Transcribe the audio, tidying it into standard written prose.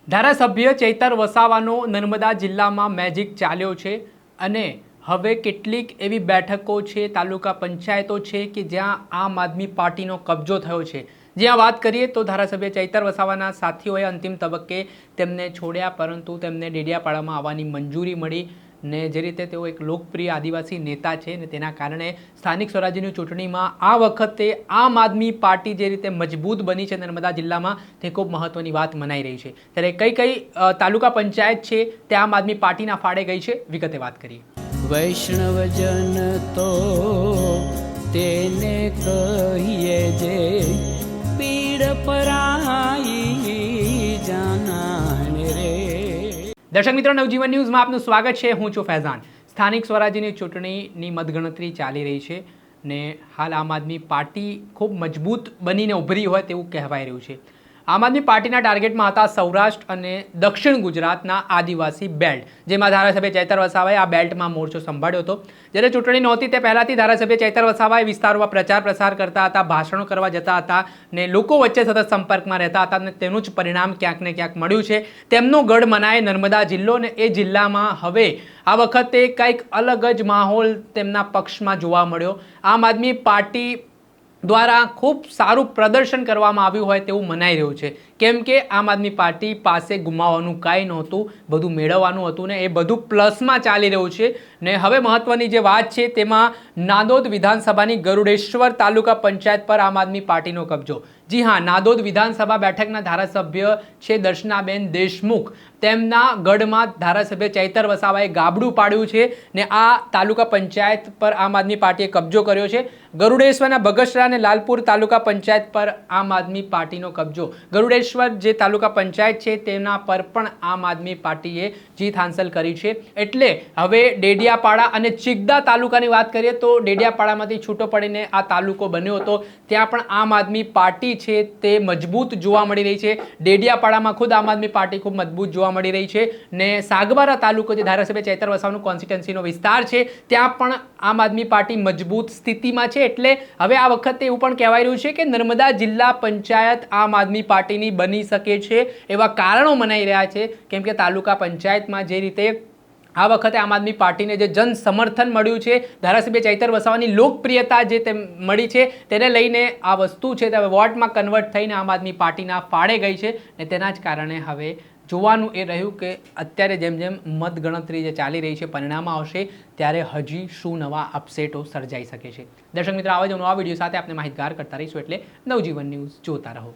ધારાસભ્ય ચૈતર વસાવાનો નર્મદા જિલ્લામાં મેજિક ચાલ્યો છે અને હવે કેટલીક એવી બેઠકો છે, તાલુકા પંચાયતો છે કે જ્યાં આમ આદમી પાર્ટીનો કબજો થયો છે। જ્યાં વાત કરીએ તો ધારાસભ્ય ચૈતર વસાવાના સાથીઓએ અંતિમ તબક્કે તેમને છોડ્યા, પરંતુ તેમને ડેડિયાપાડામાં આવવાની મંજૂરી મળી ને જે રીતે તેઓ એક લોકપ્રિય આદિવાસી નેતા છે ને તેના કારણે સ્થાનિક સ્વરાજ્યની ચૂંટણીમાં આ વખતે આમ આદમી પાર્ટી જે રીતે મજબૂત બની છે નર્મદા જિલ્લામાં, તે ખૂબ મહત્વની વાત મનાઈ રહી છે। ત્યારે કઈ કઈ તાલુકા પંચાયત છે તે આમ આદમી પાર્ટીના ફાળે ગઈ છે, વિગતે વાત કરીએ। વૈષ્ણવજન તો તેને કહીએ જે પીડ પરાઈ જાનાને રે। દર્શક મિત્રો, નવજીવન ન્યૂઝમાં આપનું સ્વાગત છે। હું છું ફૈઝાન। સ્થાનિક સ્વરાજ્યની ચૂંટણીની મતગણતરી ચાલી રહી છે ને હાલ આમ આદમી પાર્ટી ખૂબ મજબૂત બનીને ઉભરી હોય તેવું કહેવાય રહ્યું છે। આમ આદમી પાર્ટીના ટાર્ગેટમાં હતા સૌરાષ્ટ્ર અને દક્ષિણ ગુજરાતના આદિવાસી બેલ્ટ, જેમાં ધારાસભ્ય ચૈતર વસાવાએ આ બેલ્ટમાં મોરચો સંભાળ્યો હતો। જ્યારે ચૂંટણી નહોતી તે પહેલાંથી ધારાસભ્ય ચૈતર વસાવાએ વિસ્તારોમાં પ્રચાર પ્રસાર કરતા હતા, ભાષણો કરવા જતા હતા ને લોકો વચ્ચે સતત સંપર્કમાં રહેતા હતા અને તેનું જ પરિણામ ક્યાંક ને ક્યાંક મળ્યું છે। તેમનો ગઢ મનાય નર્મદા જિલ્લો ને એ જિલ્લામાં હવે આ વખતે કંઈક અલગ જ માહોલ તેમના પક્ષમાં જોવા મળ્યો। આમ આદમી પાર્ટી દ્વારા ખૂબ સારું પ્રદર્શન કરવામાં આવ્યું હોય તેવું મનાઈ રહ્યું છે, કેમ કે આમ આદમી પાર્ટી પાસે ગુમાવવાનું કાંઈ નહોતું, બધું મેળવવાનું હતું ને એ બધું પ્લસમાં ચાલી રહ્યું છે। ને હવે મહત્વની જે વાત છે તેમાં નાદોદ વિધાનસભાની ગરુડેશ્વર તાલુકા પંચાયત પર આમ આદમી પાર્ટીનો કબજો। જી હા, નાદોદ વિધાનસભા બેઠકના ધારાસભ્ય છે દર્શનાબેન દેશમુખ, તેમના ગઢમાં ધારાસભ્ય ચૈતર વસાવાએ ગાબડું પાડ્યું છે ને આ તાલુકા પંચાયત પર આમ આદમી પાર્ટીએ કબજો કર્યો છે। ગરુડેશ્વરના બગસરા અને લાલપુર તાલુકા પંચાયત પર આમ આદમી પાર્ટીનો કબજો। ગરુડેશ્વર જે તાલુકા પંચાયત છે તેના પર પણ આમ આદમી પાર્ટીએ જીત હાંસલ કરી છે। એટલે હવે ડેડિયાપાડા અને ચિગદા તાલુકાની વાત કરીએ તો ડેડિયાપાડામાંથી છૂટો પડીને આ તાલુકો બન્યો હતો, ત્યાં પણ આમ આદમી પાર્ટી છે તે મજબૂત જોવા મળી રહી છે। ડેડિયાપાડામાં ખુદ આમ આદમી પાર્ટી ખૂબ મજબૂત જોવા મળી રહી છે ને સાગબારા તાલુકો જે ધારાસભ્ય ચૈતર વસાવાનું કોન્સ્ટિટ્યુન્સીનો વિસ્તાર છે ત્યાં પણ આમ આદમી પાર્ટી મજબૂત સ્થિતિમાં છે। એટલે હવે આ વખતે એવું પણ કહેવાય રહ્યું છે કે નર્મદા જિલ્લા પંચાયત આમ આદમી પાર્ટીની બની શકે છે એવા કારણો મનાઈ રહ્યા છે, કેમ કે તાલુકા પંચાયતમાં જે રીતે આ વખતે આમ આદમી પાર્ટીને જે જન સમર્થન મળ્યું છે, ધારાસભ્ય ચૈતર વસાવાની લોકપ્રિયતા જે મળી છે તેને લઈને આ વસ્તુ છે તે વોટમાં કન્વર્ટ થઈને આમ આદમી પાર્ટીના ફાળે ગઈ છે ને તેના જ કારણે હવે જોવાનું એ રહ્યું કે અત્યારે જેમ જેમ મતગણતરી જે ચાલી રહી છે પરિણામ આવશે ત્યારે હજી શું નવા અપસેટો સર્જાઈ શકે છે। દર્શક મિત્રો, આવા જ નવા વિડીયો સાથે આપણે માહિતગાર કરતા રહીશું, એટલે નવજીવન ન્યૂઝ જોતા રહો।